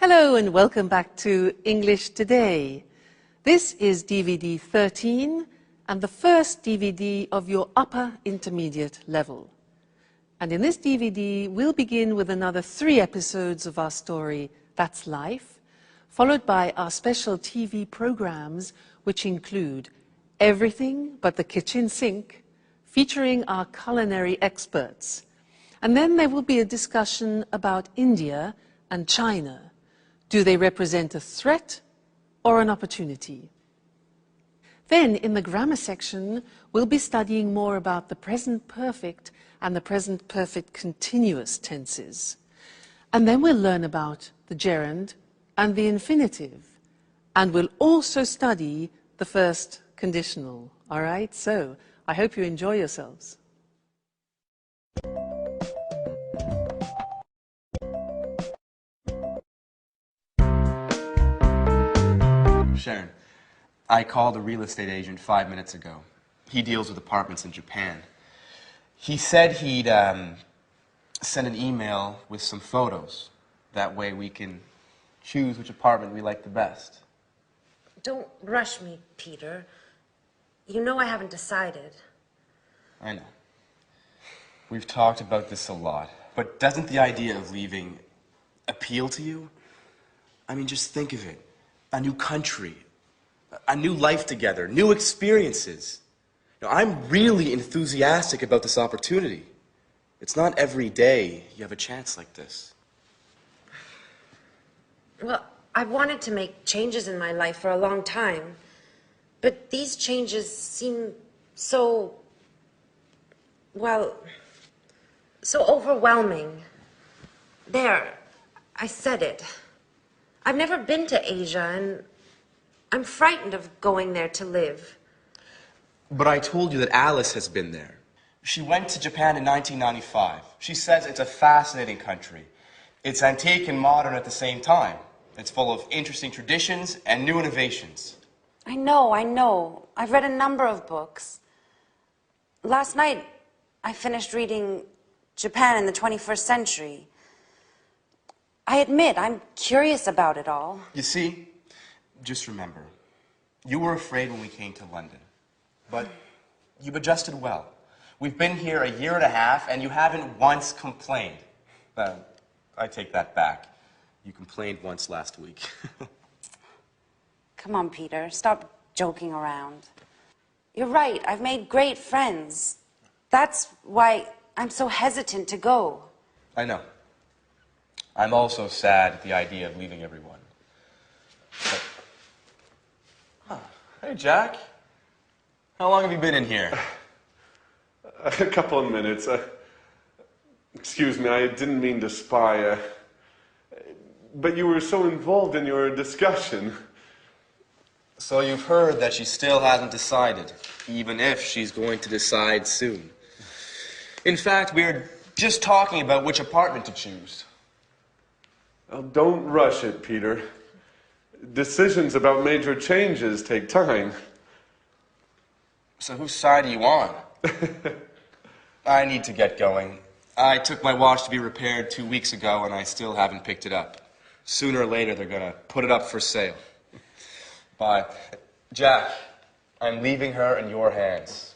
Hello and welcome back to English Today. This is DVD 13 and the first DVD of your upper intermediate level. And in this DVD, we'll begin with another 3 episodes of our story, That's Life, followed by our special TV programs, which include Everything But the Kitchen Sink, featuring our culinary experts. And then there will be a discussion about India and China. Do they represent a threat or an opportunity? Then, in the grammar section, we'll be studying more about the present perfect and the present perfect continuous tenses. And then we'll learn about the gerund and the infinitive. And we'll also study the first conditional. All right? So, I hope you enjoy yourselves. Sharon, I called a real estate agent 5 minutes ago. He deals with apartments in Japan. He said he'd send an email with some photos. That way we can choose which apartment we like the best. Don't rush me, Peter. You know I haven't decided. I know. We've talked about this a lot. But doesn't the idea of leaving appeal to you? I mean, just think of it. A new country, a new life together, new experiences. Now, I'm really enthusiastic about this opportunity. It's not every day you have a chance like this. Well, I've wanted to make changes in my life for a long time, but these changes seem so, well, so overwhelming. There, I said it. I've never been to Asia, and I'm frightened of going there to live. But I told you that Alice has been there. She went to Japan in 1995. She says it's a fascinating country. It's antique and modern at the same time. It's full of interesting traditions and new innovations. I know. I've read a number of books. Last night, I finished reading Japan in the 21st Century. I admit, I'm curious about it all. You see, just remember, you were afraid when we came to London, but you've adjusted well. We've been here 1.5 years, and you haven't once complained. I take that back. You complained once last week. Come on, Peter, stop joking around. You're right, I've made great friends. That's why I'm so hesitant to go. I know. I'm also sad at the idea of leaving everyone. But... Hey, Jack. How long have you been in here? A couple of minutes. Excuse me, I didn't mean to spy. But you were so involved in your discussion. So you've heard that she still hasn't decided, even if she's going to decide soon. In fact, we're just talking about which apartment to choose. Well, don't rush it, Peter. Decisions about major changes take time. So whose side are you on? I need to get going. I took my watch to be repaired 2 weeks ago, and I still haven't picked it up. Sooner or later, they're going to put it up for sale. Bye. Jack, I'm leaving her in your hands.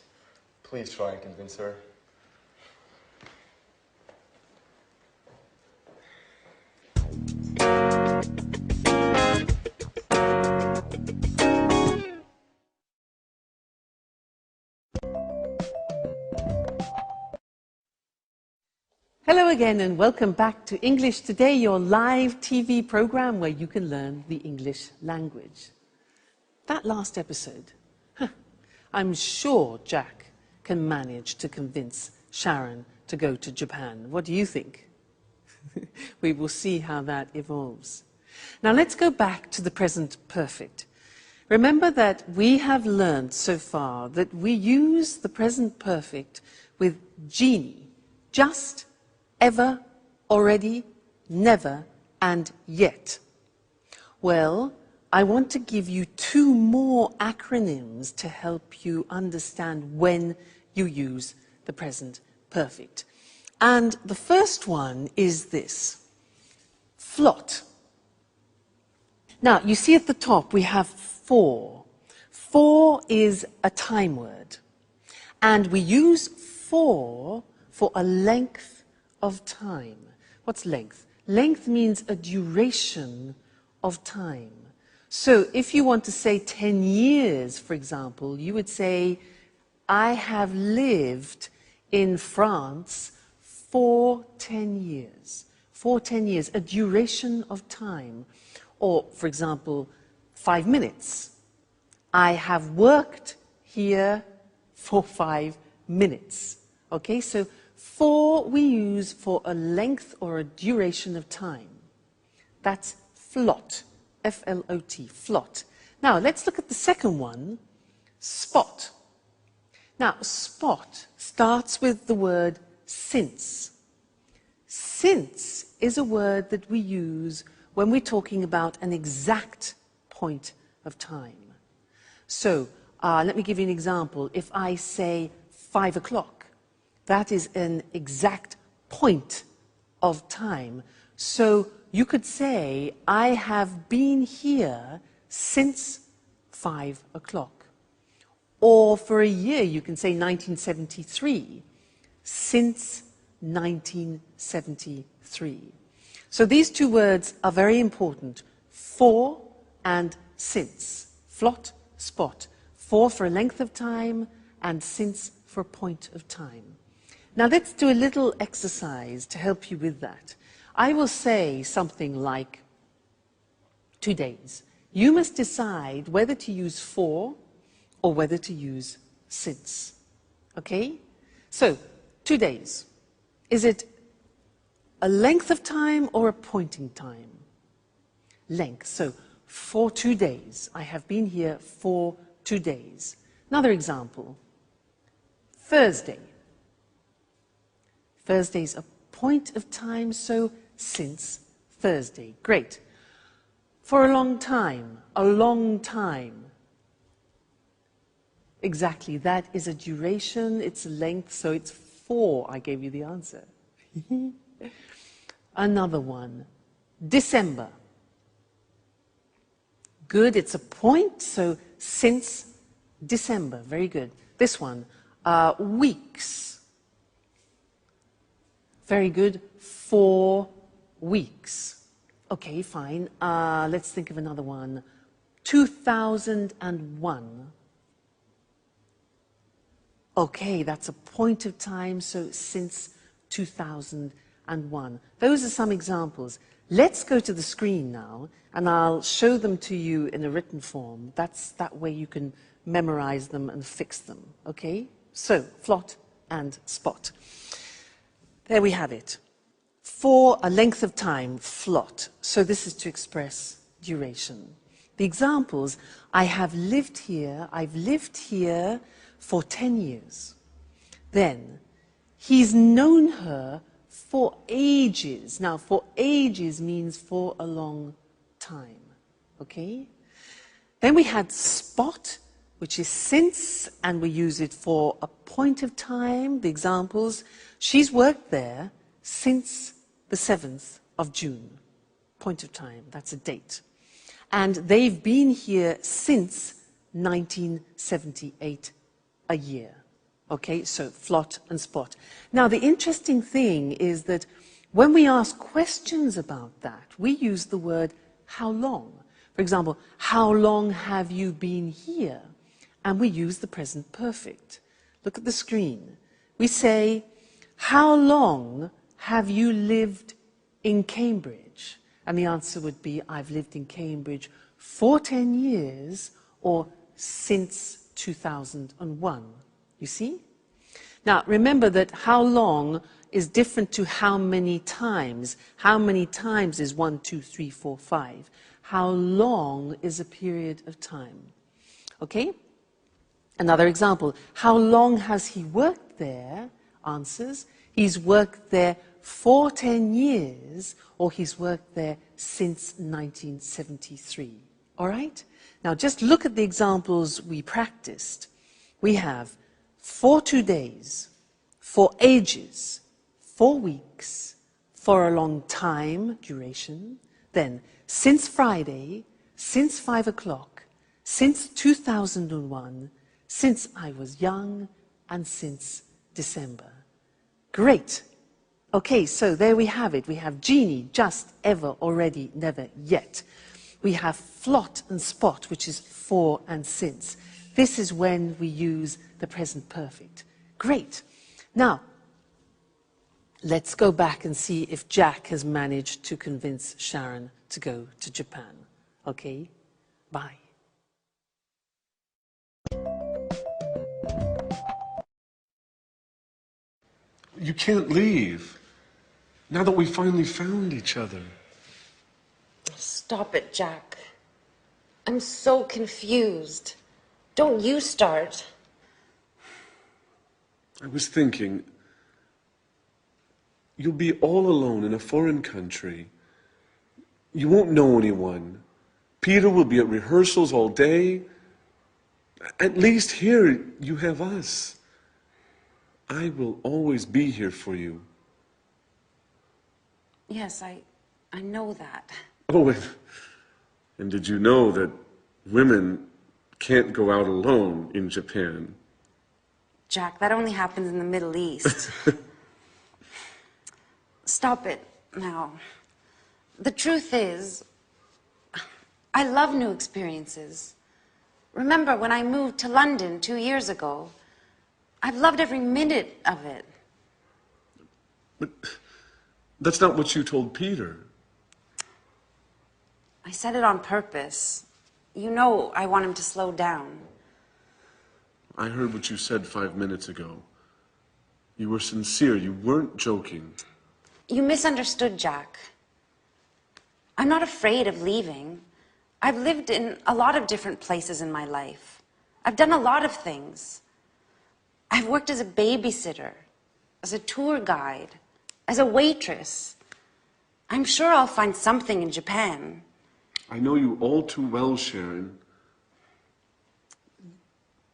Please try and convince her. Hello again and welcome back to English Today, your live TV program where you can learn the English language. That last episode, I'm sure Jack can manage to convince Sharon to go to Japan. What do you think? We will see how that evolves. Now let's go back to the present perfect. Remember that we have learned so far that we use the present perfect with genie, just, ever, already, never, and yet. Well, I want to give you 2 more acronyms to help you understand when you use the present perfect. And the first one is this: flot. Now, you see at the top we have for. For is a time word. And we use for a length of time. What's length? Length means a duration of time. So if you want to say 10 years, for example, you would say, I have lived in France for 10 years. For 10 years, a duration of time. Or, for example, 5 minutes. I have worked here for 5 minutes. Okay, so for we use for a length or a duration of time. That's flot, F-L-O-T, flot. Now, let's look at the second one, spot. Now, spot starts with the word since. Since is a word that we use when we're talking about an exact point of time. So, let me give you an example. If I say 5 o'clock, that is an exact point of time. So, you could say, I have been here since 5 o'clock. Or for a year, you can say 1973, since 1973. So these two words are very important, for and since. Flot, spot. For a length of time, and since for a point of time. Now let's do a little exercise to help you with that. I will say something like 2 days. You must decide whether to use for or whether to use since. Okay? So, 2 days. Is it a length of time or a point in time? Length. So, for 2 days. I have been here for 2 days. Another example. Thursday. Thursday's a point of time, so since Thursday. Great. For a long time. A long time. Exactly, that is a duration, it's a length, so it's for. I gave you the answer. Another one, December. Good, it's a point, so since December, very good. This one, weeks. Very good, 4 weeks. Okay, fine. Let's think of another one. 2001. Okay, that's a point of time, so since 2001. Those are some examples. Let's go to the screen now, and I'll show them to you in a written form. That way you can memorize them and fix them, okay? So, flot and spot. There we have it. For a length of time, flot. So this is to express duration. The examples, I've lived here for 10 years. Then, he's known her for ages. Now, for ages means for a long time, okay? Then we had spot, which is since, and we use it for a point of time. The examples, she's worked there since the 7th of June. Point of time, that's a date. And they've been here since 1978, a year. Okay, so flot and spot. Now, the interesting thing is that when we ask questions about that, we use the word how long. For example, how long have you been here? And we use the present perfect. Look at the screen. We say, how long have you lived in Cambridge? And the answer would be, I've lived in Cambridge for 10 years or since 2001. You see? Now, remember that how long is different to how many times. How many times is 1, 2, 3, 4, 5. How long is a period of time? Okay? Another example. How long has he worked there? Answers. He's worked there for 10 years, or he's worked there since 1973. All right? Now, just look at the examples we practiced. We have for 2 days, for ages, 4 weeks, for a long time, duration, then since Friday, since 5 o'clock, since 2001, since I was young, and since December. Great. Okay, so there we have it. We have genie, just, ever, already, never, yet. We have flot and spot, which is for and since. This is when we use the present perfect. Great. Now, let's go back and see if Jack has managed to convince Sharon to go to Japan. Okay? Bye. You can't leave. Now that we finally found each other. Stop it, Jack. I'm so confused. Don't you start. I was thinking, you'll be all alone in a foreign country. You won't know anyone. Peter will be at rehearsals all day. At least here you have us. I will always be here for you. Yes, I know that. Oh, and did you know that women can't go out alone in Japan? Jack, that only happens in the Middle East. Stop it now. The truth is, I love new experiences. Remember when I moved to London 2 years ago? I've loved every minute of it. But that's not what you told Peter. I said it on purpose. You know I want him to slow down. I heard what you said 5 minutes ago. You were sincere. You weren't joking. You misunderstood, Jack. I'm not afraid of leaving. I've lived in a lot of different places in my life. I've done a lot of things. I've worked as a babysitter, as a tour guide, as a waitress. I'm sure I'll find something in Japan. I know you all too well, Sharon.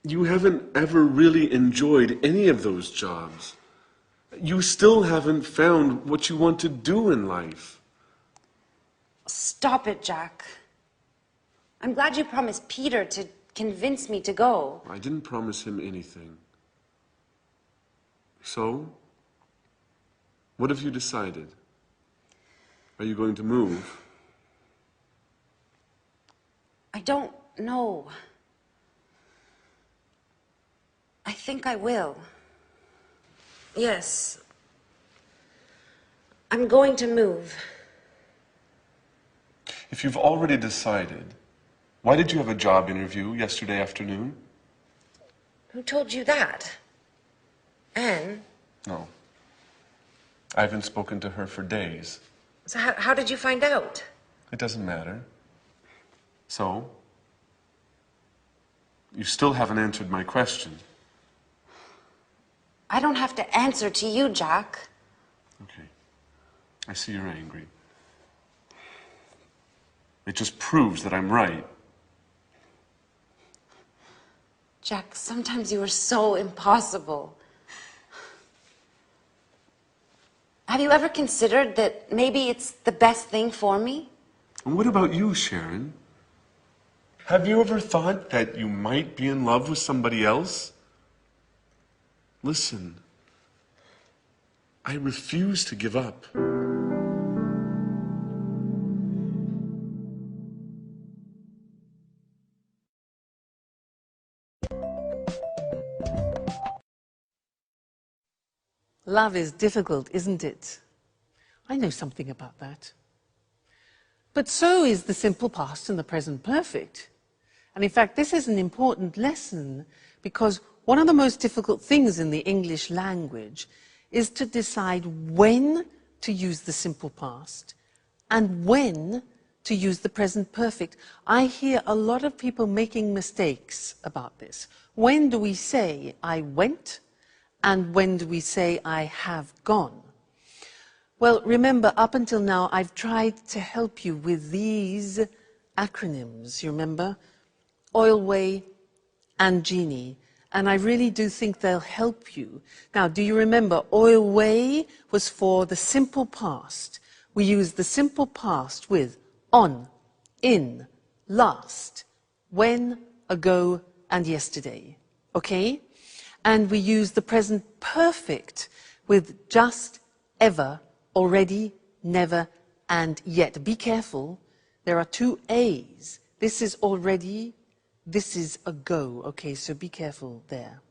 You haven't ever really enjoyed any of those jobs. You still haven't found what you want to do in life. Stop it, Jack. I'm glad you promised Peter to convince me to go. I didn't promise him anything. So, what have you decided? Are you going to move? I don't know. I think I will. Yes. I'm going to move. If you've already decided, why did you have a job interview yesterday afternoon? Who told you that? Anne? No. I haven't spoken to her for days. So how did you find out? It doesn't matter. So, you still haven't answered my question. I don't have to answer to you, Jack. Okay. I see you're angry. It just proves that I'm right. Jack, sometimes you are so impossible. Have you ever considered that maybe it's the best thing for me? And what about you, Sharon? Have you ever thought that you might be in love with somebody else? Listen, I refuse to give up. Love is difficult, isn't it? I know something about that. But so is the simple past and the present perfect. And in fact, this is an important lesson because one of the most difficult things in the English language is to decide when to use the simple past and when to use the present perfect. I hear a lot of people making mistakes about this. When do we say I went and when do we say I have gone? Well, remember, up until now, I've tried to help you with these acronyms, you remember? Oilway and Genie. And I really do think they'll help you. Now, do you remember, Oilway was for the simple past. We use the simple past with on, in, last, when, ago, and yesterday. Okay? And we use the present perfect with just, ever, already, never, and yet. Be careful, there are two A's. This is already, this is ago. Okay, so be careful there.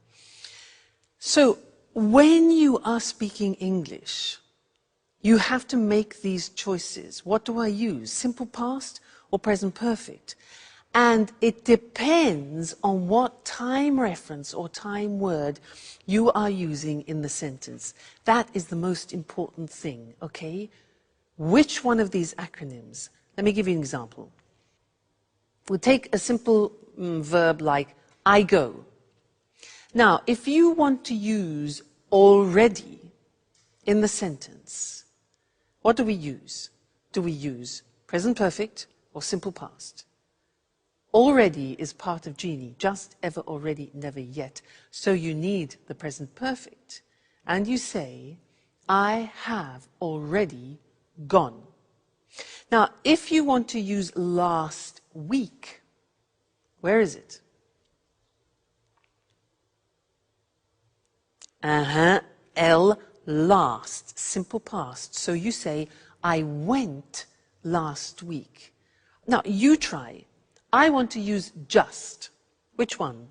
So, when you are speaking English, you have to make these choices. What do I use? Simple past or present perfect? And it depends on what time reference or time word you are using in the sentence. That is the most important thing, okay? Which one of these acronyms? Let me give you an example. We'll take a simple verb like I go. Now, if you want to use already in the sentence, what do we use? Do we use present perfect or simple past? Already is part of genie, just, ever, already, never, yet. So you need the present perfect. And you say, I have already gone. Now, if you want to use last week, where is it? L, last, simple past. So you say, I went last week. Now, you try. I want to use just. Which one?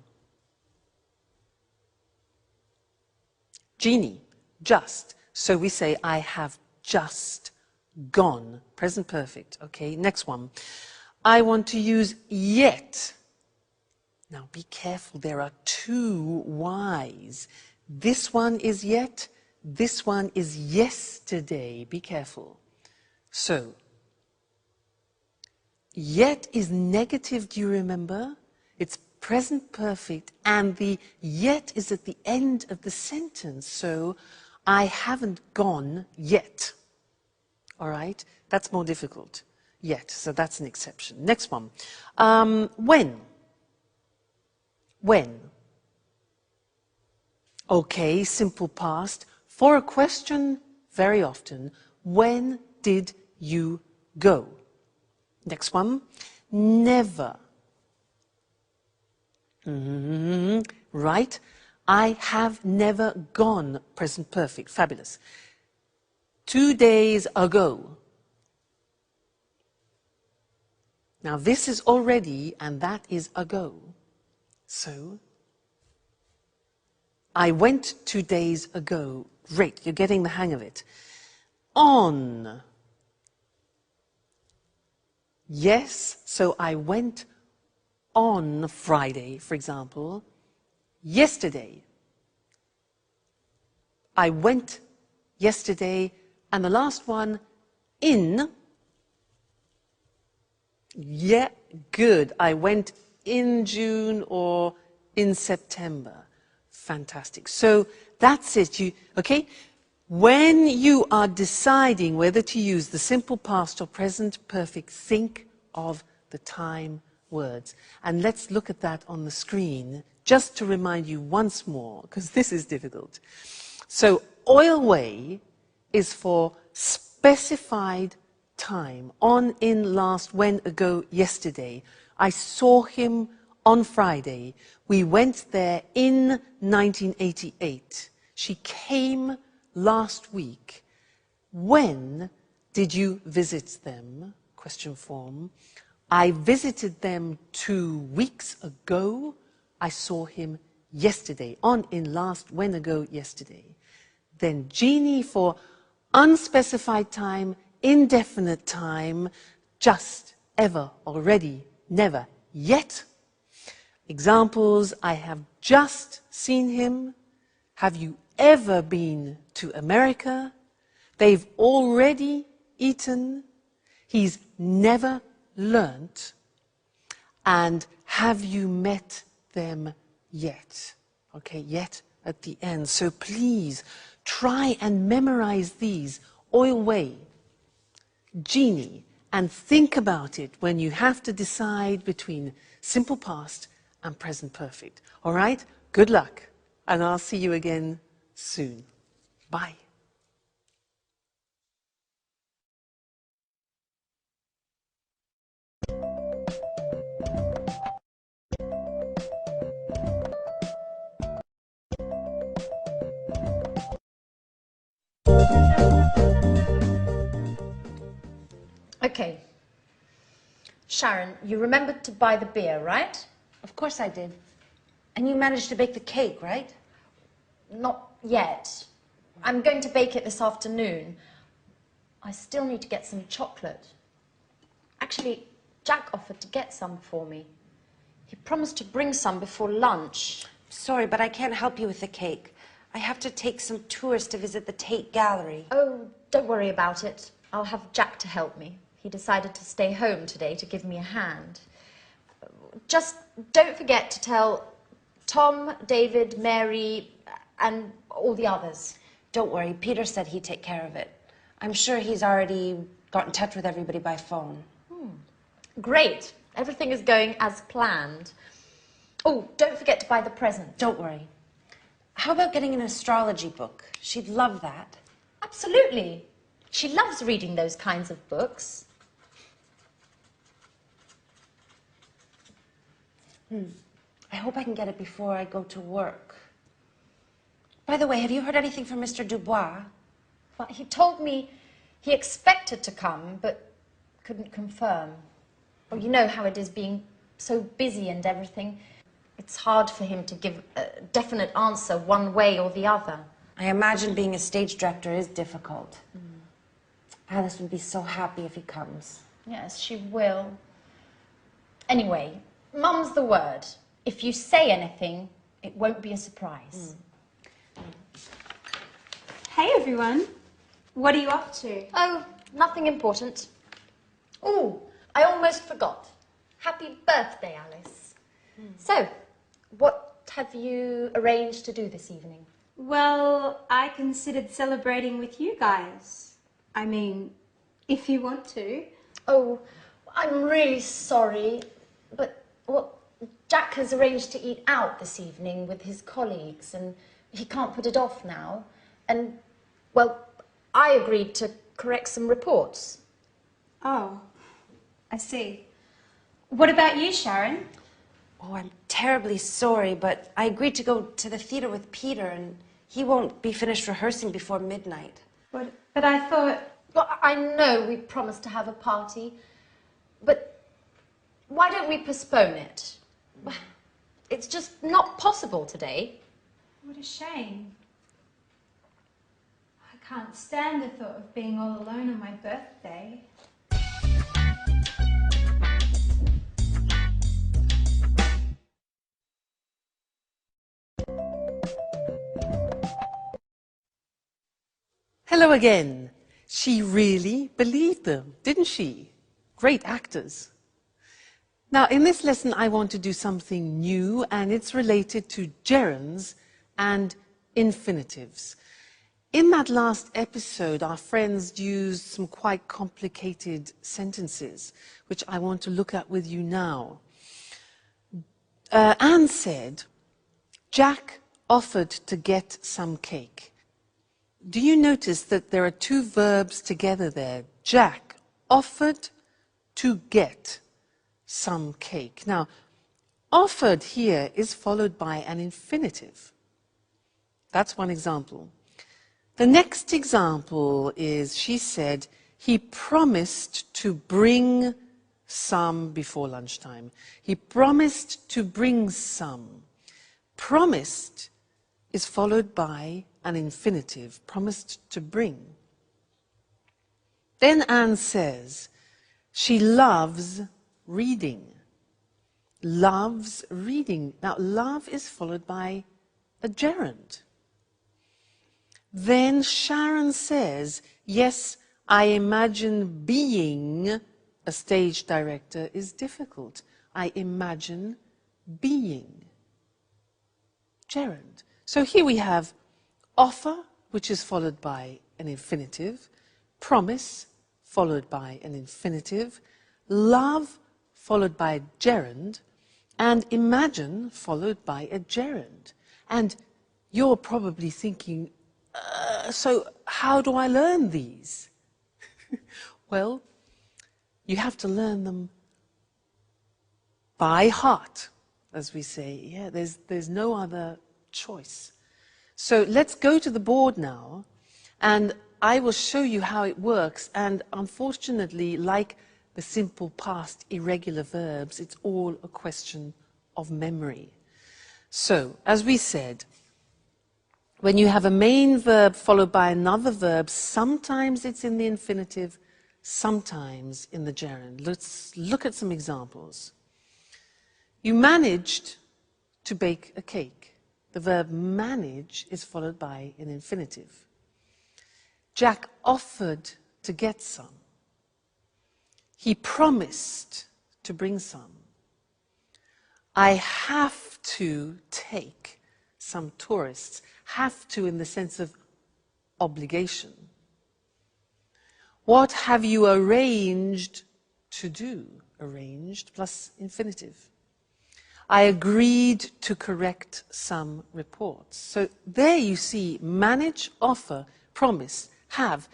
Genie, just. So we say, I have just gone. Present perfect. Okay, next one. I want to use yet. Now be careful, there are two Y's. This one is yet, this one is yesterday. Be careful. So, yet is negative, do you remember? It's present perfect, and the yet is at the end of the sentence. So, I haven't gone yet. All right? That's more difficult. Yet, so that's an exception. Next one. When? When? Okay, simple past. For a question, very often, when did you go? Next one. Never. Right? I have never gone. Present perfect. Fabulous. 2 days ago. Now this is already and that is ago. So, I went 2 days ago. Great, you're getting the hang of it. On. Yes, so I went on Friday, for example. Yesterday. I went yesterday. And the last one, in. Yeah, good. I went in June or in September. Fantastic. So that's it. Okay? When you are deciding whether to use the simple past or present perfect, think of the time words. And let's look at that on the screen just to remind you once more, because this is difficult. So, oil way is for specified time. On, in, last, when, ago, yesterday. I saw him on Friday. We went there in 1988. She came last week. When did you visit them? Question form. I visited them 2 weeks ago. I saw him yesterday. On, in, last, when, ago, yesterday. Then genie for unspecified time, indefinite time, just, ever, already, never, yet. Examples, I have just seen him. Have you ever been to America? They've already eaten. He's never learnt. And have you met them yet? Okay, yet at the end. So please try and memorize these. Oil way, genie, and think about it when you have to decide between simple past and present perfect. All right? Good luck, and I'll see you again soon. Bye. Okay. Sharon, you remembered to buy the beer, right? Of course I did. And you managed to bake the cake, right? Not yet. I'm going to bake it this afternoon. I still need to get some chocolate. Actually, Jack offered to get some for me. He promised to bring some before lunch. Sorry, but I can't help you with the cake. I have to take some tours to visit the Tate Gallery. Oh, don't worry about it. I'll have Jack to help me. He decided to stay home today to give me a hand. Just don't forget to tell Tom, David, Mary, and all the others. Don't worry, Peter said he'd take care of it. I'm sure he's already got in touch with everybody by phone. Great. Everything is going as planned. Oh, don't forget to buy the present. Don't worry. How about getting an astrology book? She'd love that. Absolutely. She loves reading those kinds of books. I hope I can get it before I go to work. By the way, have you heard anything from Mr. Dubois? Well, he told me he expected to come, but couldn't confirm. Well, you know how it is being so busy and everything. It's hard for him to give a definite answer one way or the other. I imagine being a stage director is difficult. Alice would be so happy if he comes. Yes, she will. Anyway, Mum's the word. If you say anything, it won't be a surprise. Hey everyone, what are you up to? Oh, nothing important. Oh, I almost forgot. Happy birthday, Alice. So, what have you arranged to do this evening? Well, I considered celebrating with you guys. I mean, if you want to. Oh, I'm really sorry, but well, Jack has arranged to eat out this evening with his colleagues and he can't put it off now. And, well, I agreed to correct some reports. Oh, I see. What about you, Sharon? Oh, I'm terribly sorry, but I agreed to go to the theater with Peter, and he won't be finished rehearsing before midnight. But I thought... Well, I know we promised to have a party, but why don't we postpone it? It's just not possible today. What a shame. I can't stand the thought of being all alone on my birthday. Hello again. She really believed them, didn't she? Great actors. Now, in this lesson, I want to do something new, and it's related to gerunds and infinitives. In that last episode, our friends used some quite complicated sentences, which I want to look at with you now. Anne said, Jack offered to get some cake. Do you notice that there are two verbs together there? Jack offered to get some cake. Now, offered here is followed by an infinitive. That's one example. The next example is, she said, he promised to bring some before lunchtime. He promised to bring some. Promised is followed by an infinitive, promised to bring. Then Anne says, she loves reading. Loves reading. Now, love is followed by a gerund. Then Sharon says, yes, I imagine being a stage director is difficult. I imagine being. Gerund. So here we have offer, which is followed by an infinitive, promise, followed by an infinitive, love, followed by a gerund, and imagine, followed by a gerund. And you're probably thinking, so how do I learn these? Well, you have to learn them by heart, as we say. Yeah, there's no other choice. So let's go to the board now, and I will show you how it works. And unfortunately, like the simple past irregular verbs. It's all a question of memory. So, as we said, when you have a main verb followed by another verb, sometimes it's in the infinitive, sometimes in the gerund. Let's look at some examples. You managed to bake a cake. The verb manage is followed by an infinitive. Jack offered to get some. He promised to bring some. I have to take some tourists. Have to in the sense of obligation. What have you arranged to do? Arranged plus infinitive. I agreed to correct some reports. So there you see manage, offer, promise, have,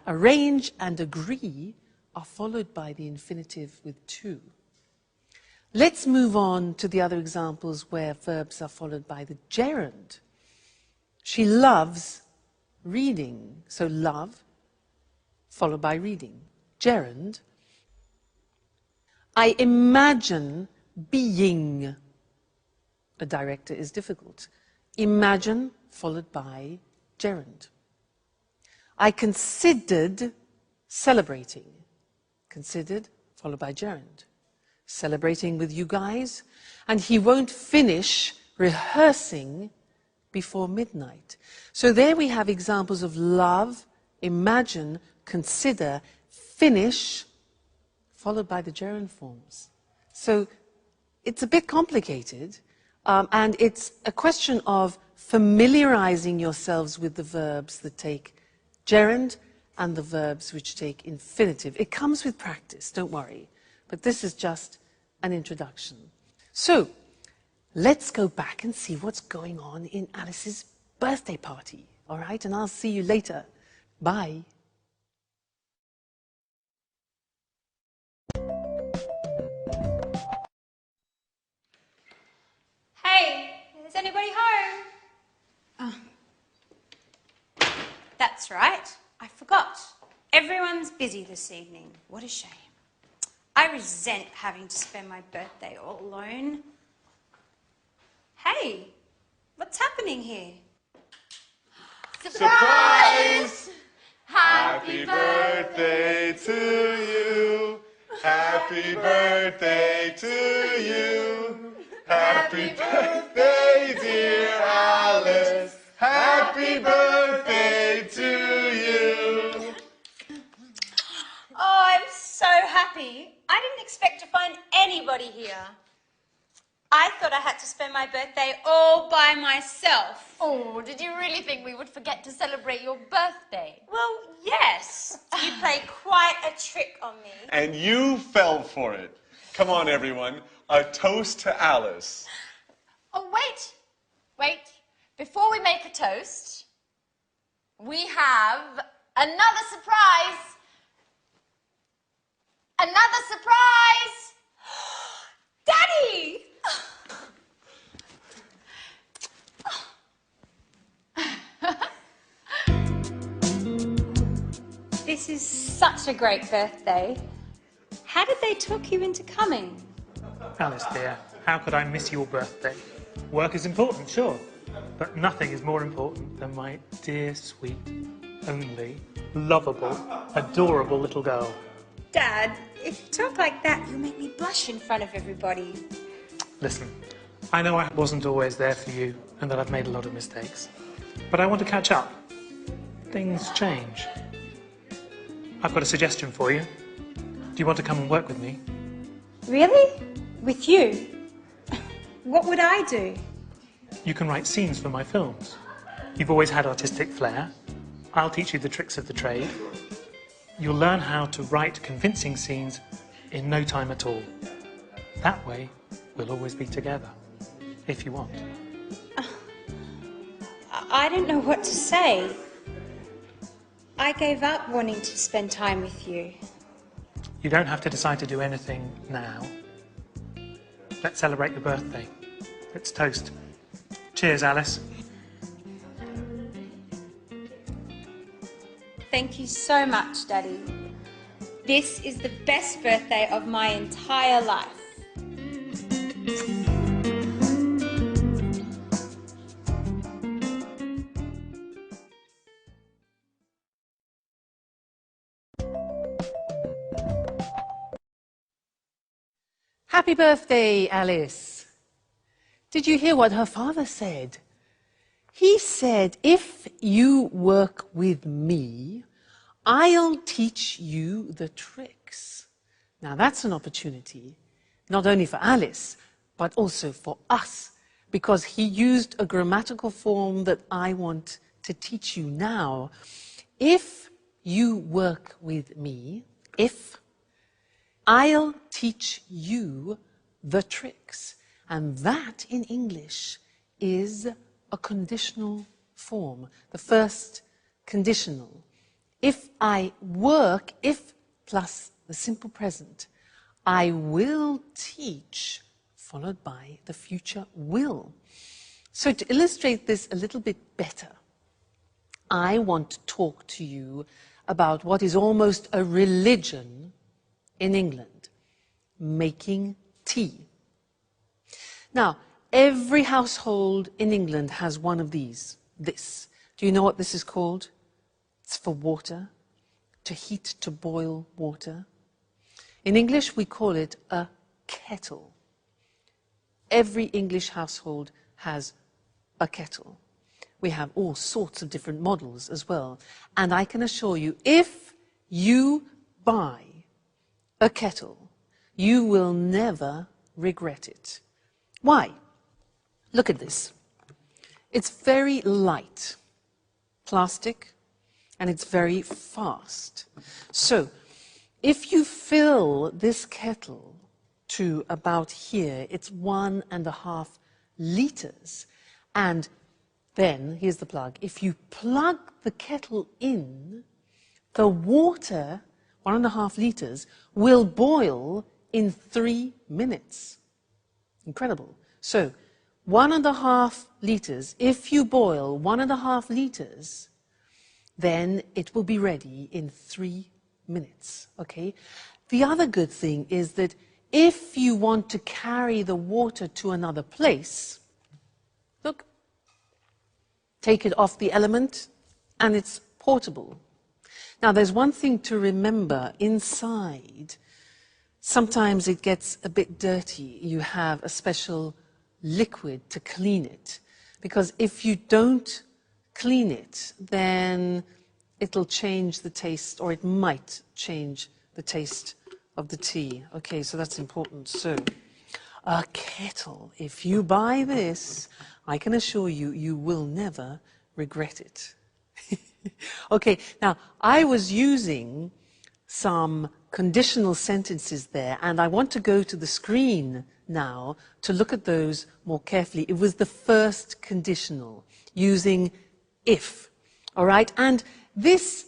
arrange and agree are followed by the infinitive with to. Let's move on to the other examples where verbs are followed by the gerund. She loves reading. So love followed by reading. Gerund. I imagine being a director is difficult. Imagine followed by gerund. I considered celebrating. Considered followed by gerund. Celebrating with you guys, and he won't finish rehearsing before midnight. So there we have examples of love, imagine, consider, finish, followed by the gerund forms. So it's a bit complicated, and it's a question of familiarizing yourselves with the verbs that take gerund and the verbs which take infinitive. It comes with practice, don't worry. But this is just an introduction. So, let's go back and see what's going on in Alice's birthday party, all right? And I'll see you later. Bye. Hey, is anybody home? Oh. That's right, I forgot. Everyone's busy this evening. What a shame. I resent having to spend my birthday all alone. Hey, what's happening here? Surprise! Happy birthday to you. Happy birthday to you. Happy birthday, dear Alice. Happy birthday to you. Oh, I'm so happy. I didn't expect to find anybody here. I thought I had to spend my birthday all by myself. Oh, did you really think we would forget to celebrate your birthday? Well, yes. You played quite a trick on me. And you fell for it. Come on, everyone. A toast to Alice. Oh, wait. Before we make a toast, we have another surprise. Another surprise! Daddy! This is such a great birthday. How did they talk you into coming? Alice, dear, how could I miss your birthday? Work is important, sure, but nothing is more important than my dear, sweet, only, lovable, adorable little girl. Dad, if you talk like that, you'll make me blush in front of everybody. Listen, I know I wasn't always there for you and that I've made a lot of mistakes, but I want to catch up. Things change. I've got a suggestion for you. Do you want to come and work with me? Really? With you? What would I do? You can write scenes for my films. You've always had artistic flair. I'll teach you the tricks of the trade. You'll learn how to write convincing scenes in no time at all. That way, we'll always be together, if you want. I don't know what to say. I gave up wanting to spend time with you. You don't have to decide to do anything now. Let's celebrate your birthday. Let's toast. Cheers, Alice. Thank you so much, Daddy. This is the best birthday of my entire life. Happy birthday, Alice. Did you hear what her father said? He said, if you work with me, I'll teach you the tricks. Now that's an opportunity, not only for Alice, but also for us, because he used a grammatical form that I want to teach you now. If you work with me, I'll teach you the tricks. And that in English is a conditional form, the first conditional. If I work, if plus the simple present, I will teach, followed by the future will. So to illustrate this a little bit better, I want to talk to you about what is almost a religion in England, making tea. Now, every household in England has one of these, this. Do you know what this is called? It's for water, to heat, to boil water. In English, we call it a kettle. Every English household has a kettle. We have all sorts of different models as well. And I can assure you, if you buy a kettle, you will never regret it. Why? Look at this. It's very light, plastic, and it's very fast. So, if you fill this kettle to about here, it's 1.5 liters. And then, here's the plug, if you plug the kettle in, the water, 1.5 liters, will boil in 3 minutes. Incredible. So, 1.5 liters, if you boil 1.5 liters, then it will be ready in 3 minutes, okay? The other good thing is that if you want to carry the water to another place, look, take it off the element, and it's portable. Now, there's one thing to remember. Inside, sometimes it gets a bit dirty. You have a special liquid to clean it. Because if you don't clean it, then it'll change the taste, or it might change the taste of the tea. Okay, so that's important. So, a kettle. If you buy this, I can assure you, you will never regret it. Okay, now, I was using some conditional sentences there, and I want to go to the screen now to look at those more carefully. It was the first conditional, using if, all right? And this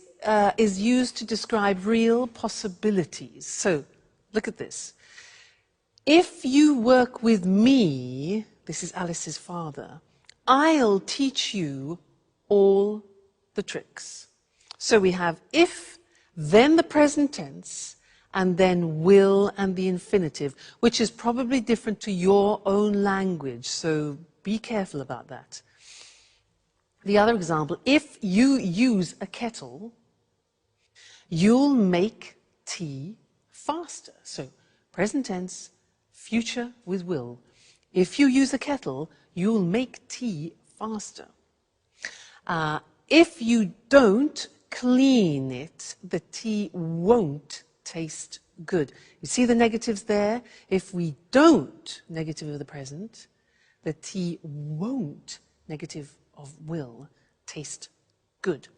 is used to describe real possibilities. So, look at this. If you work with me, this is Alice's father, I'll teach you all the tricks. So we have if, then the present tense, and then will and the infinitive, which is probably different to your own language, so be careful about that. The other example, if you use a kettle, you'll make tea faster. So present tense, future with will. If you use a kettle, you'll make tea faster. If you don't clean it, the tea won't taste good. You see the negatives there? If we don't, negative of the present, the tea won't, negative of will, taste good.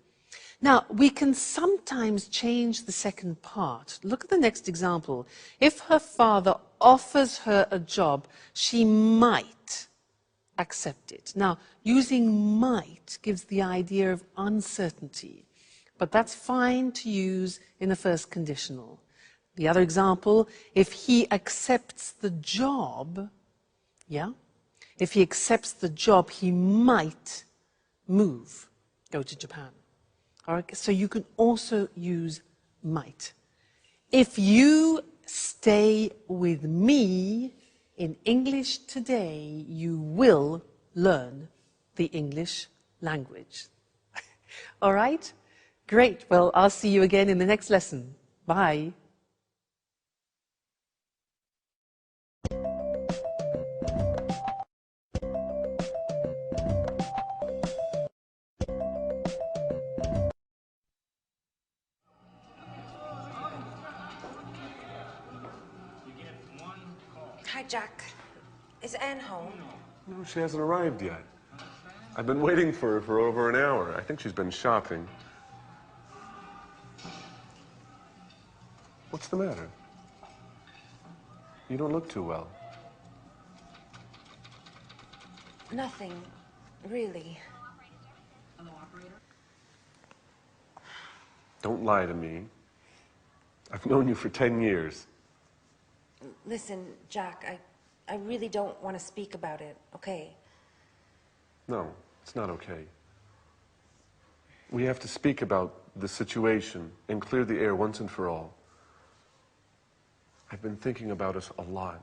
Now, we can sometimes change the second part. Look at the next example. If her father offers her a job, she might accept it. Now, using might gives the idea of uncertainty, but that's fine to use in the first conditional. The other example, if he accepts the job, yeah? If he accepts the job, he might move, go to Japan. All right, so you can also use might. If you stay with me in English today, you will learn the English language. All right? Great. Well, I'll see you again in the next lesson. Bye. Hi, Jack. Is Anne home? No, she hasn't arrived yet. I've been waiting for her for over an hour. I think she's been shopping. What's the matter? You don't look too well. Nothing, really. Don't lie to me. I've known you for 10 years. Listen, Jack, I really don't want to speak about it, okay? No, it's not okay. We have to speak about the situation and clear the air once and for all. I've been thinking about us a lot.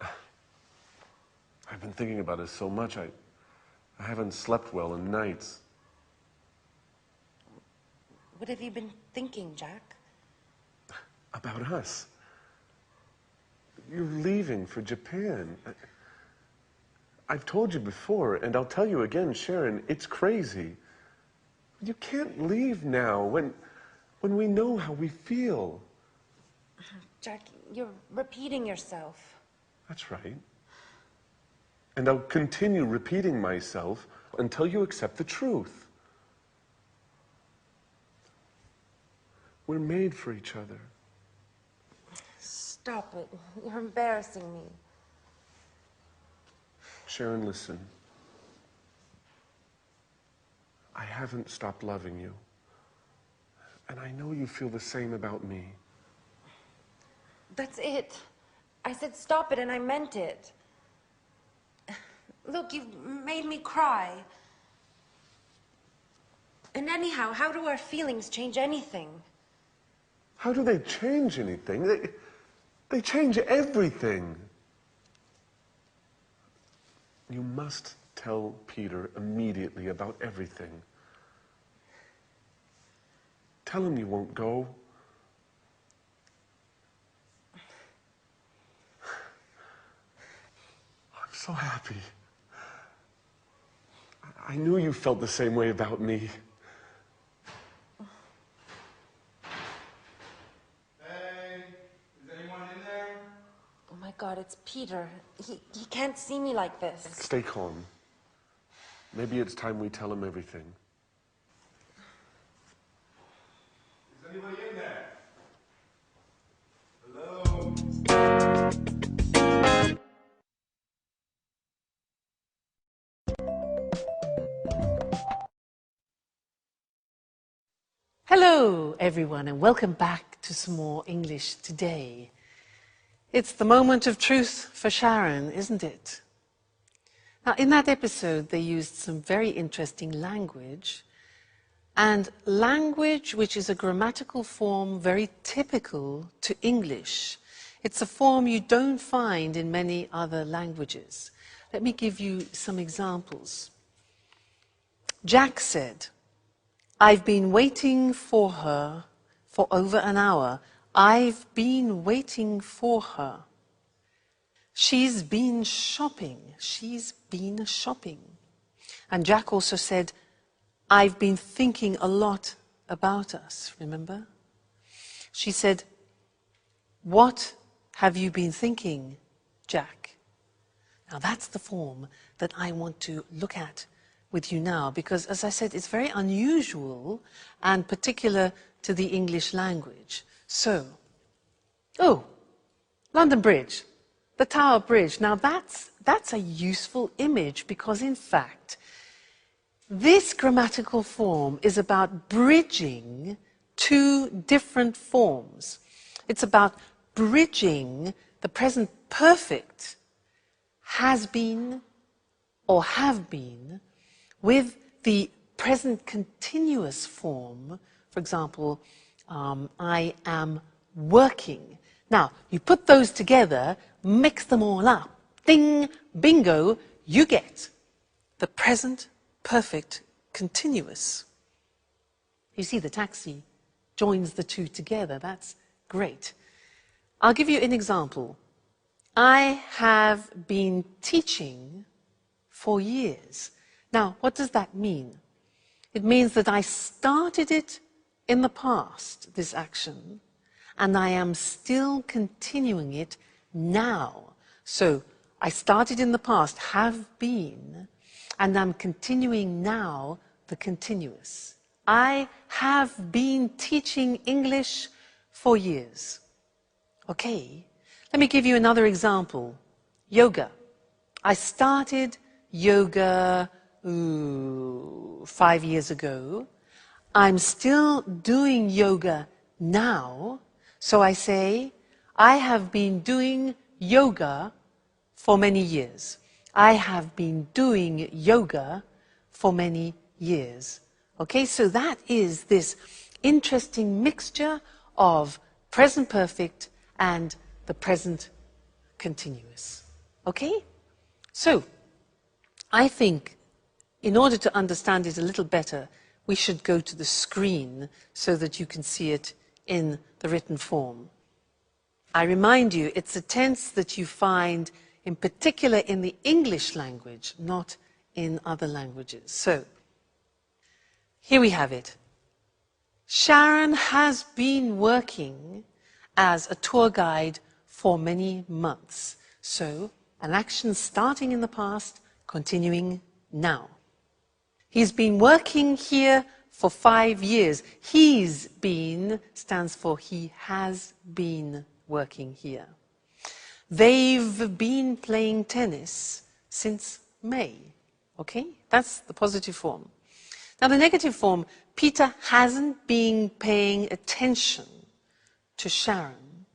I've been thinking about us so much, I haven't slept well in nights. What have you been thinking, Jack? About us. You're leaving for Japan. I've told you before, and I'll tell you again, Sharon, it's crazy. You can't leave now when we know how we feel. Jack, you're repeating yourself. That's right. And I'll continue repeating myself until you accept the truth. We're made for each other. Stop it. You're embarrassing me. Sharon, listen. I haven't stopped loving you. And I know you feel the same about me. That's it. I said stop it and I meant it. Look, you've made me cry. And anyhow, how do our feelings change anything? How do they change anything? They change everything. You must tell Peter immediately about everything. Tell him you won't go. I'm so happy. I knew you felt the same way about me. Hey, is anyone in there? Oh my God, it's Peter. He can't see me like this. Stay calm. Maybe it's time we tell him everything. Is anybody in there? Hello? Hello, everyone, and welcome back to some more English today. It's the moment of truth for Sharon, isn't it? Now, in that episode, they used some very interesting language, and language which is a grammatical form very typical to English. It's a form you don't find in many other languages. Let me give you some examples. Jack said, "I've been waiting for her for over an hour. I've been waiting for her. She's been shopping. She's been shopping." And Jack also said, "I've been thinking a lot about us," remember? She said, "What have you been thinking, Jack?" Now that's the form that I want to look at with you now, because as I said, it's very unusual and particular to the English language. So, London Bridge, the Tower Bridge. Now that's a useful image because in fact, this grammatical form is about bridging two different forms. It's about bridging the present perfect has been or have been with the present continuous form, for example, I am working. Now, you put those together, mix them all up. Ding, bingo, you get the present perfect continuous. You see, the taxi joins the two together. That's great. I'll give you an example. I have been teaching for years. Now, what does that mean? It means that I started it in the past, this action, and I am still continuing it now. So I started in the past, have been, and I'm continuing now the continuous. I have been teaching English for years. Okay, let me give you another example. Yoga. I started yoga 5 years ago. I'm still doing yoga now. So I say, I have been doing yoga for many years. I have been doing yoga for many years. Okay, so that is this interesting mixture of present perfect and the present continuous. Okay? So, I think in order to understand it a little better, we should go to the screen so that you can see it in the written form. I remind you, it's a tense that you find in particular in the English language, not in other languages. So, here we have it. Sharon has been working as a tour guide for many months. So, an action starting in the past, continuing now. He's been working here for 5 years. He's been stands for he has been working here. They've been playing tennis since May. Okay? That's the positive form. Now, the negative form, Peter hasn't been paying attention to Sharon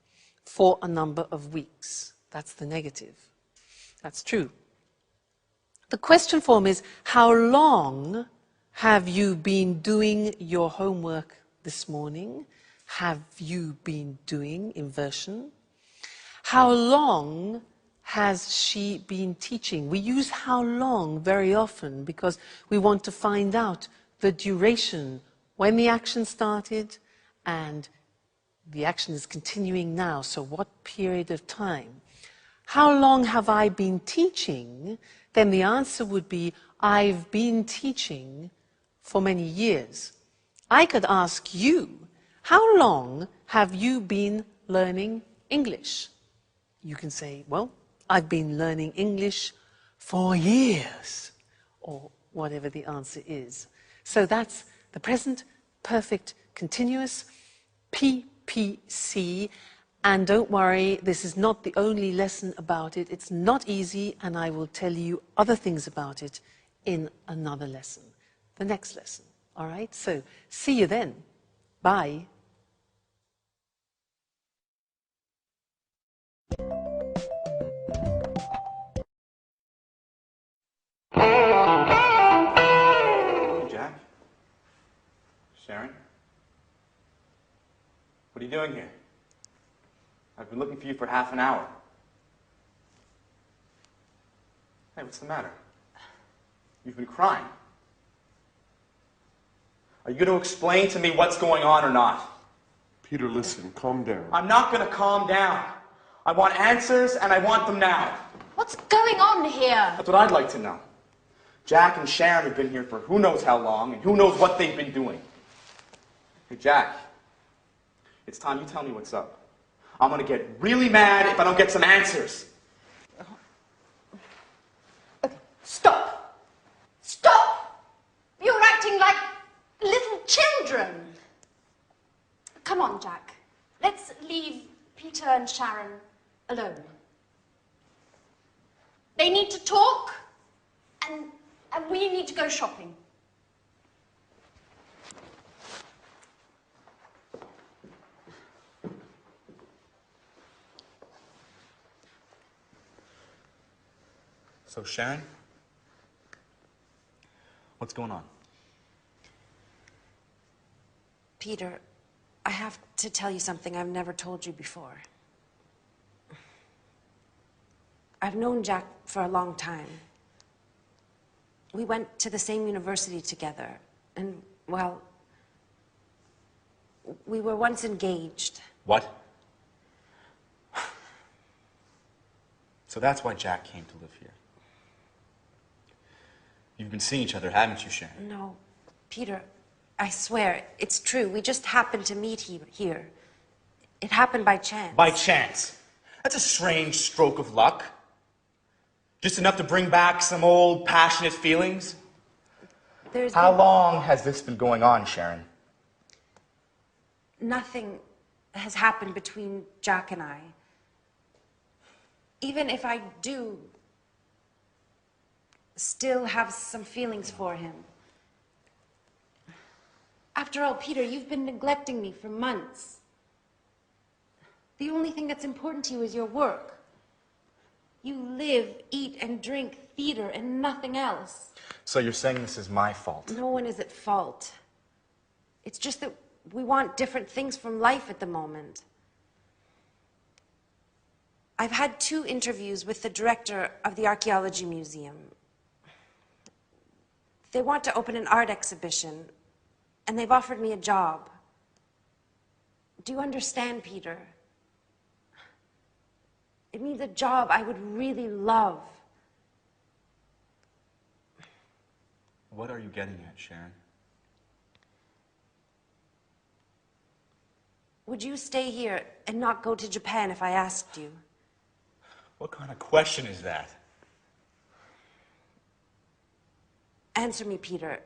for a number of weeks. That's the negative. That's true. The question form is, how long have you been doing your homework this morning? Have you been doing inversion? How long has she been teaching? We use how long very often because we want to find out the duration, when the action started and the action is continuing now, so what period of time? How long have I been teaching? Then the answer would be, I've been teaching for many years. I could ask you, how long have you been learning English? You can say, well, I've been learning English for years, or whatever the answer is. So that's the present perfect continuous, PPC. And don't worry, this is not the only lesson about it. It's not easy, and I will tell you other things about it in another lesson, the next lesson. All right? So see you then. Bye. Jack? Sharon? What are you doing here? I've been looking for you for half an hour. Hey, what's the matter? You've been crying. Are you going to explain to me what's going on or not? Peter, listen, calm down. I'm not going to calm down. I want answers, and I want them now. What's going on here? That's what I'd like to know. Jack and Sharon have been here for who knows how long, and who knows what they've been doing. Hey, Jack, it's time you tell me what's up. I'm going to get really mad if I don't get some answers. Okay, stop. Stop! You're acting like little children. Come on, Jack. Let's leave Peter and Sharon alone. They need to talk, and we need to go shopping. So, Sharon? What's going on? Peter, I have to tell you something I've never told you before. I've known Jack for a long time. We went to the same university together, and, well, we were once engaged. What? So that's why Jack came to live here. You've been seeing each other, haven't you, Sharon? No, Peter, I swear, it's true. We just happened to meet here. It happened by chance. By chance? That's a strange stroke of luck. Just enough to bring back some old passionate feelings? How long has this been going on, Sharon? Nothing has happened between Jack and I. Even if I do still have some feelings for him. After all, Peter, you've been neglecting me for months. The only thing that's important to you is your work. You live, eat, and drink theater and nothing else. So you're saying this is my fault? No one is at fault. It's just that we want different things from life at the moment. I've had 2 interviews with the director of the Archaeology Museum. They want to open an art exhibition, and they've offered me a job. Do you understand, Peter? It means a job I would really love. What are you getting at, Sharon? Would you stay here and not go to Japan if I asked you? What kind of question is that? Answer me, Peter.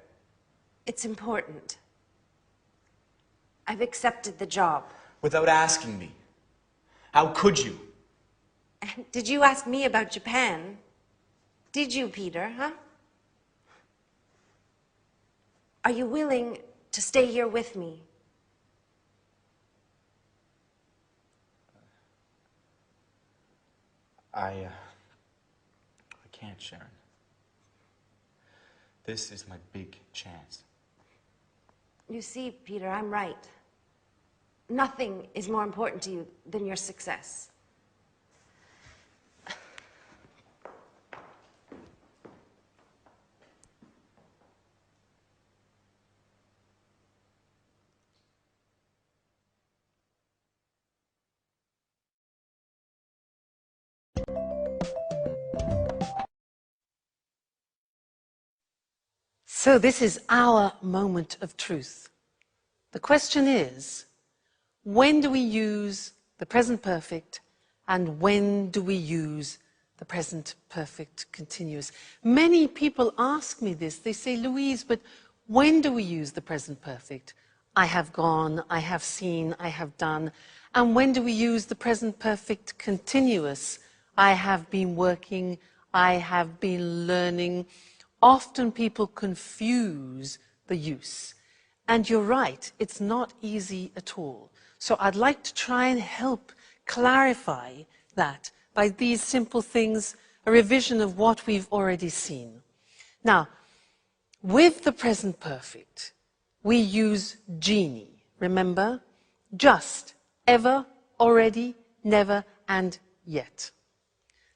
It's important. I've accepted the job. Without asking me. How could you? Did you ask me about Japan? Did you, Peter, huh? Are you willing to stay here with me? I can't, Sharon. This is my big chance. You see, Peter, I'm right. Nothing is more important to you than your success. So this is our moment of truth. The question is, when do we use the present perfect and when do we use the present perfect continuous? Many people ask me this. They say, Louise, but when do we use the present perfect? I have gone, I have seen, I have done. And when do we use the present perfect continuous? I have been working, I have been learning. Often people confuse the use. And you're right, it's not easy at all. So I'd like to try and help clarify that by these simple things, a revision of what we've already seen. Now, with the present perfect, we use genie. Remember? Just, ever, already, never, and yet.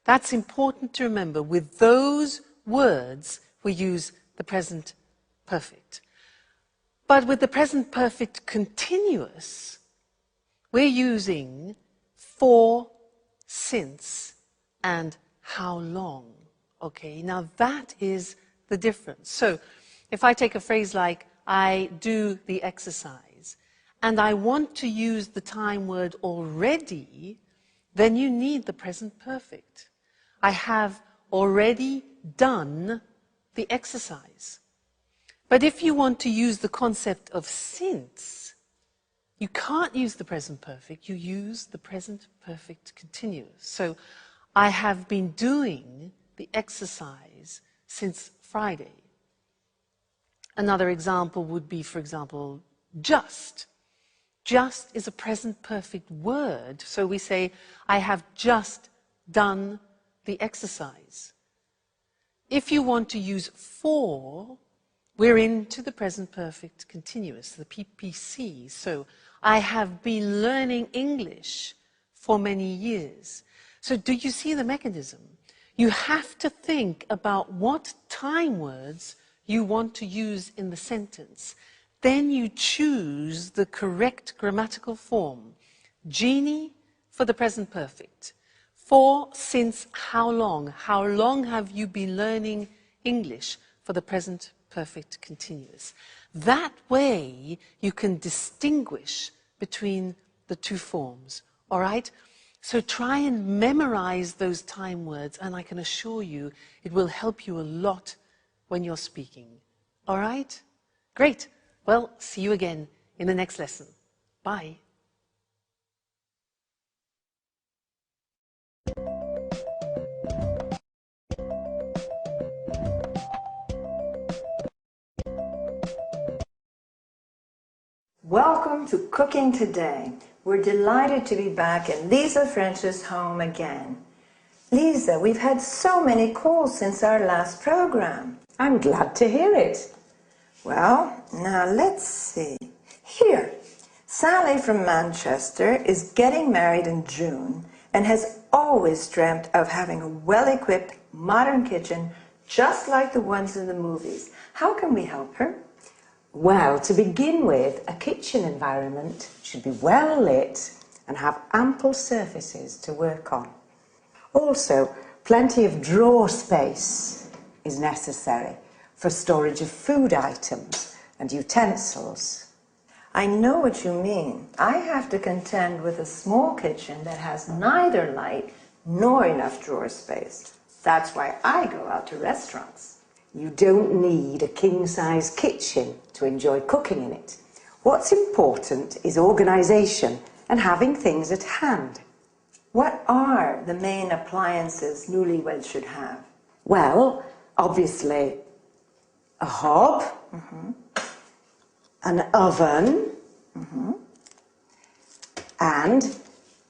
That's important to remember. With those words, we use the present perfect. But with the present perfect continuous, we're using for, since, and how long. Okay, now that is the difference. So if I take a phrase like, I do the exercise, and I want to use the time word already, then you need the present perfect. I have already done the exercise. But if you want to use the concept of since, you can't use the present perfect, you use the present perfect continuous. So, I have been doing the exercise since Friday. Another example would be, for example, just. Just is a present perfect word. So we say, I have just done the exercise. If you want to use for, we're into the present perfect continuous, the PPC. So I have been learning English for many years. So do you see the mechanism? You have to think about what time words you want to use in the sentence. Then you choose the correct grammatical form. Genie for the present perfect. For, since, how long? How long have you been learning English? For the present perfect continuous. That way you can distinguish between the two forms, all right? So try and memorize those time words, and I can assure you it will help you a lot when you're speaking. All right? Great. Well, see you again in the next lesson. Bye. Welcome to Cooking Today. We're delighted to be back in Lisa French's home again. Lisa, we've had so many calls since our last program. I'm glad to hear it. Well, now let's see. Here, Sally from Manchester is getting married in June and has always dreamt of having a well-equipped modern kitchen just like the ones in the movies. How can we help her? Well, to begin with, a kitchen environment should be well lit and have ample surfaces to work on. Also, plenty of drawer space is necessary for storage of food items and utensils. I know what you mean. I have to contend with a small kitchen that has neither light nor enough drawer space. That's why I go out to restaurants. You don't need a king-size kitchen to enjoy cooking in it. What's important is organisation and having things at hand. What are the main appliances newlyweds should have? Well, obviously, a hob, an oven, and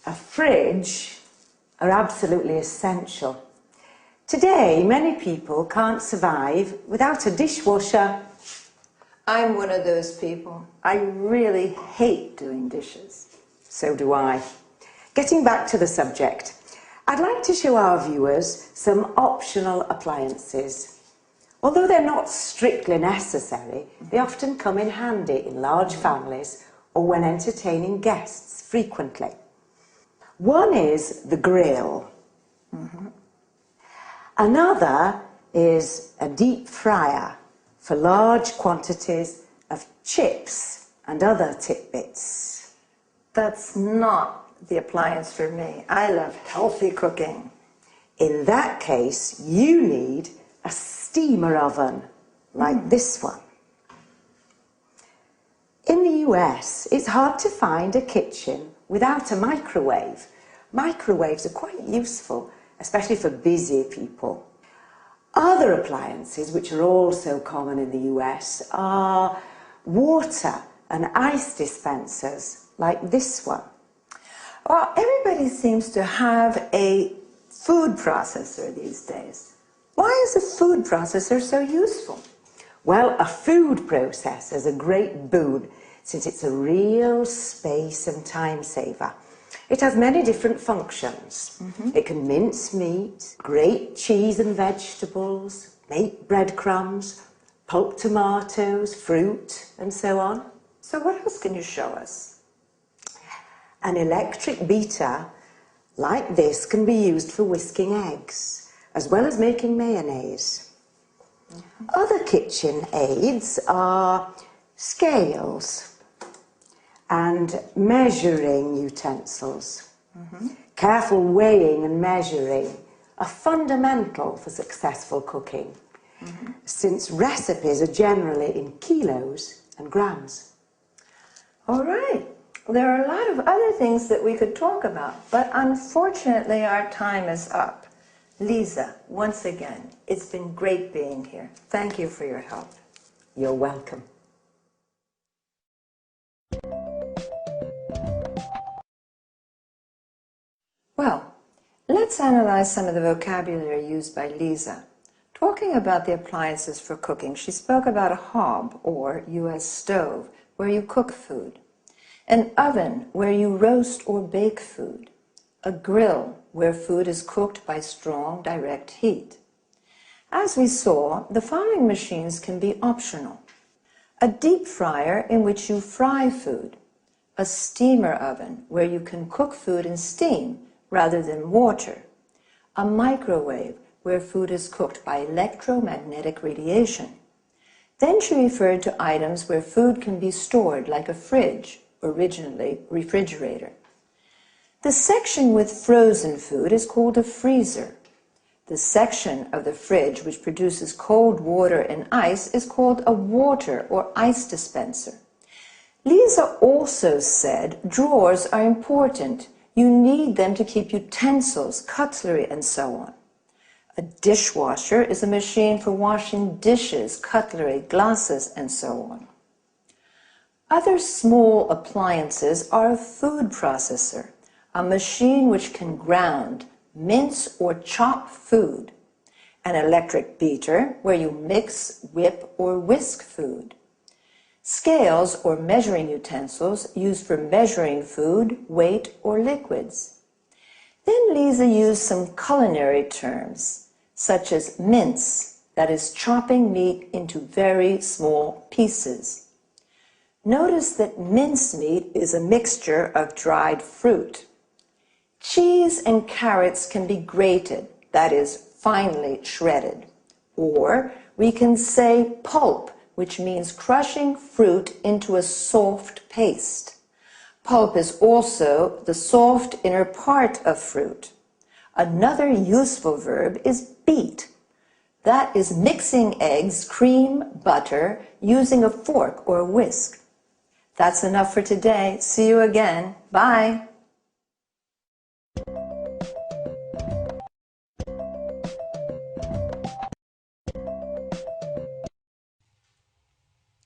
a fridge are absolutely essential. Today, many people can't survive without a dishwasher. I'm one of those people. I really hate doing dishes. So do I. Getting back to the subject, I'd like to show our viewers some optional appliances. Although they're not strictly necessary, they often come in handy in large families or when entertaining guests frequently. One is the grill. Another is a deep fryer for large quantities of chips and other tidbits. That's not the appliance for me. I love healthy cooking. In that case, you need a steamer oven like this one. In the US, it's hard to find a kitchen without a microwave. Microwaves are quite useful, especially for busy people. Other appliances, which are also common in the US, are water and ice dispensers, like this one. Well, everybody seems to have a food processor these days. Why is a food processor so useful? Well, a food processor is a great boon, since it's a real space and time saver. It has many different functions. It can mince meat, grate cheese and vegetables, make breadcrumbs, pulp tomatoes, fruit, and so on. So what else can you show us? An electric beater like this can be used for whisking eggs, as well as making mayonnaise. Other kitchen aids are scales and measuring utensils. Careful weighing and measuring are fundamental for successful cooking, since recipes are generally in kilos and grams. All right. There are a lot of other things that we could talk about, but unfortunately our time is up. Lisa, once again, it's been great being here. Thank you for your help. You're welcome. Well, let's analyze some of the vocabulary used by Lisa. Talking about the appliances for cooking, she spoke about a hob, or U.S. stove, where you cook food. an oven where you roast or bake food, a grill where food is cooked by strong direct heat. As we saw, the following machines can be optional. A deep fryer in which you fry food, a steamer oven where you can cook food in steam rather than water, a microwave where food is cooked by electromagnetic radiation. Then she referred to items where food can be stored like a fridge, originally refrigerator. The section with frozen food is called a freezer. The section of the fridge which produces cold water and ice is called a water or ice dispenser. Lisa also said drawers are important. You need them to keep utensils, cutlery, and so on. A dishwasher is a machine for washing dishes, cutlery, glasses, and so on. Other small appliances are a food processor, a machine which can ground, mince, or chop food, an electric beater where you mix, whip, or whisk food, scales or measuring utensils used for measuring food, weight, or liquids. Then Lisa used some culinary terms, such as mince, that is chopping meat into very small pieces. Notice that mincemeat is a mixture of dried fruit. Cheese and carrots can be grated, that is, finely shredded. Or we can say pulp, which means crushing fruit into a soft paste. Pulp is also the soft inner part of fruit. Another useful verb is beat. That is mixing eggs, cream, butter, using a fork or a whisk. That's enough for today. See you again. Bye.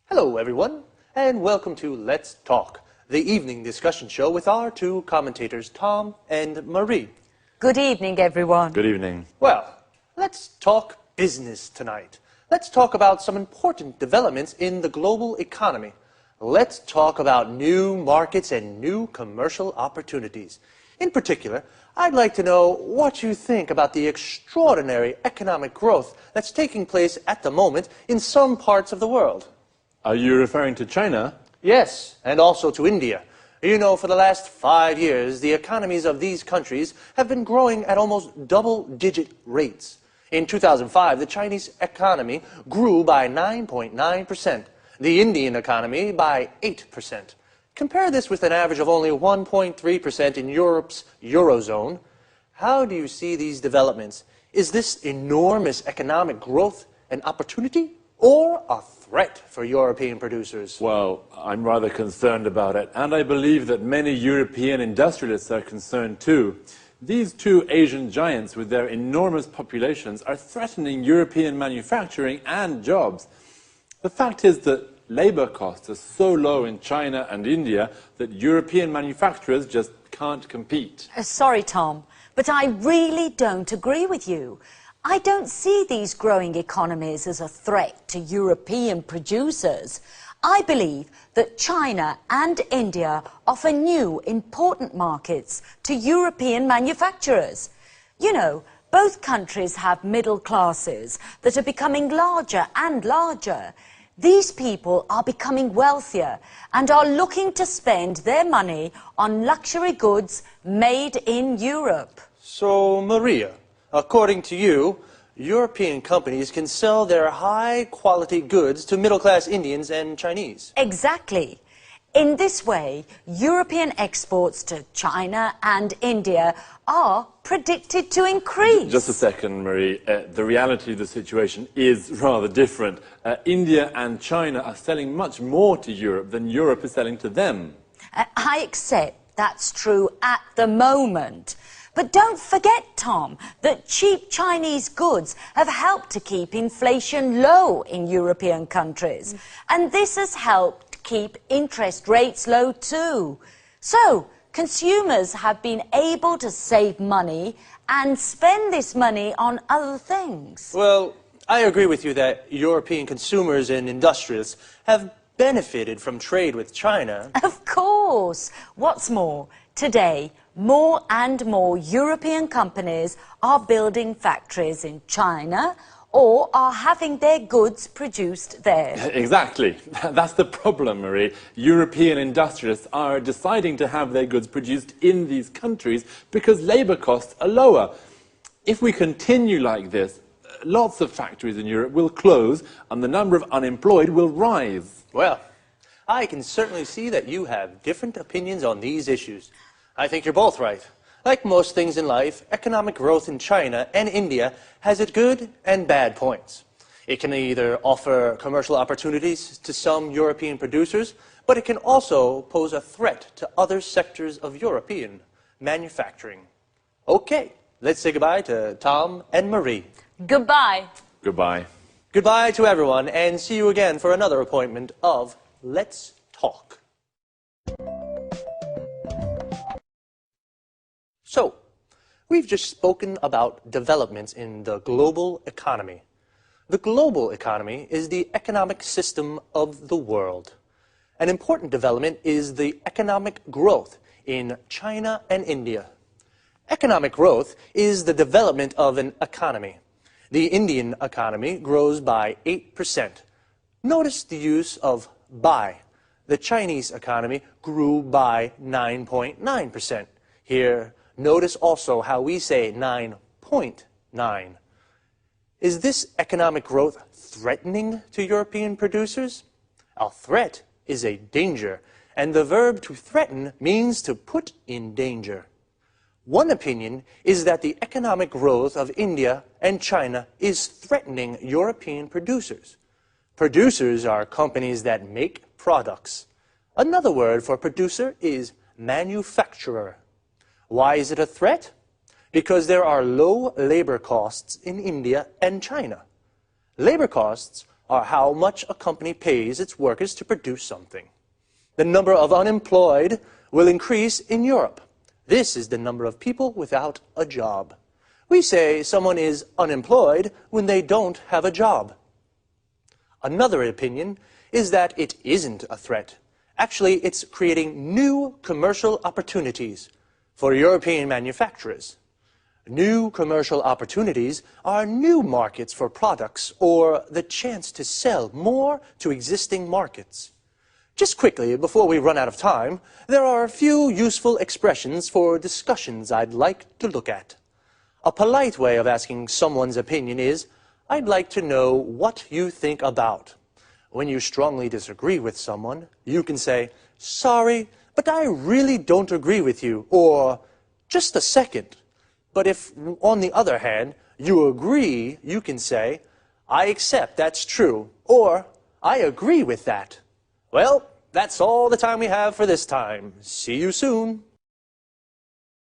Hello, everyone, and welcome to Let's Talk, the evening discussion show with our two commentators, Tom and Marie. Good evening, everyone. Good evening. Well, let's talk business tonight. Let's talk about some important developments in the global economy. Let's talk about new markets and new commercial opportunities. In particular, I'd like to know what you think about the extraordinary economic growth that's taking place at the moment in some parts of the world. Are you referring to China? Yes, and also to India. You know, for the last 5 years, the economies of these countries have been growing at almost double-digit rates. In 2005, the Chinese economy grew by 9.9%, the Indian economy by 8%. Compare this with an average of only 1.3% in Europe's Eurozone. How do you see these developments? Is this enormous economic growth an opportunity or a threat for European producers? Well, I'm rather concerned about it, and I believe that many European industrialists are concerned too. These two Asian giants with their enormous populations are threatening European manufacturing and jobs. The fact is that labor costs are so low in China and India that European manufacturers just can't compete. Sorry, Tom, but I really don't agree with you. I don't see these growing economies as a threat to European producers. I believe that China and India offer new, important markets to European manufacturers. You know, both countries have middle classes that are becoming larger and larger. These people are becoming wealthier and are looking to spend their money on luxury goods made in Europe. So, Maria, according to you, European companies can sell their high-quality goods to middle-class Indians and Chinese. Exactly. In this way, European exports to China and India are predicted to increase. Just a second, Marie. The reality of the situation is rather different. India and China are selling much more to Europe than Europe is selling to them. I accept that's true at the moment. But don't forget, Tom, that cheap Chinese goods have helped to keep inflation low in European countries. And this has helped keep interest rates low too. So, consumers have been able to save money and spend this money on other things. Well, I agree with you that European consumers and industrialists have benefited from trade with China. Of course. What's more, today, more and more European companies are building factories in China or are having their goods produced there. Exactly. That's the problem, Marie. European industrialists are deciding to have their goods produced in these countries because labour costs are lower. If we continue like this, lots of factories in Europe will close and the number of unemployed will rise. Well, I can certainly see that you have different opinions on these issues. I think you're both right. Like most things in life, economic growth in China and India has its good and bad points. It can either offer commercial opportunities to some European producers, but it can also pose a threat to other sectors of European manufacturing. Okay, let's say goodbye to Tom and Marie. Goodbye. Goodbye. Goodbye to everyone, and see you again for another appointment of Let's Talk. So, we've just spoken about developments in the global economy. The global economy is the economic system of the world. An important development is the economic growth in China and India. Economic growth is the development of an economy. The Indian economy grows by 8%. Notice the use of by. The Chinese economy grew by 9.9%. Here, notice also how we say 9.9. Is this economic growth threatening to European producers? A threat is a danger, and the verb to threaten means to put in danger. One opinion is that the economic growth of India and China is threatening European producers. Producers are companies that make products. Another word for producer is manufacturer. Why is it a threat? Because there are low labor costs in India and China. Labor costs are how much a company pays its workers to produce something. The number of unemployed will increase in Europe. This is the number of people without a job. We say someone is unemployed when they don't have a job. Another opinion is that it isn't a threat. Actually, it's creating new commercial opportunities for European manufacturers. New commercial opportunities are new markets for products or the chance to sell more to existing markets. Just quickly, before we run out of time, there are a few useful expressions for discussions I'd like to look at. A polite way of asking someone's opinion is, I'd like to know what you think about. When you strongly disagree with someone, you can say, sorry, but I really don't agree with you, or just a second. But if, on the other hand, you agree, you can say, I accept that's true, or I agree with that. Well, that's all the time we have for this time. See you soon.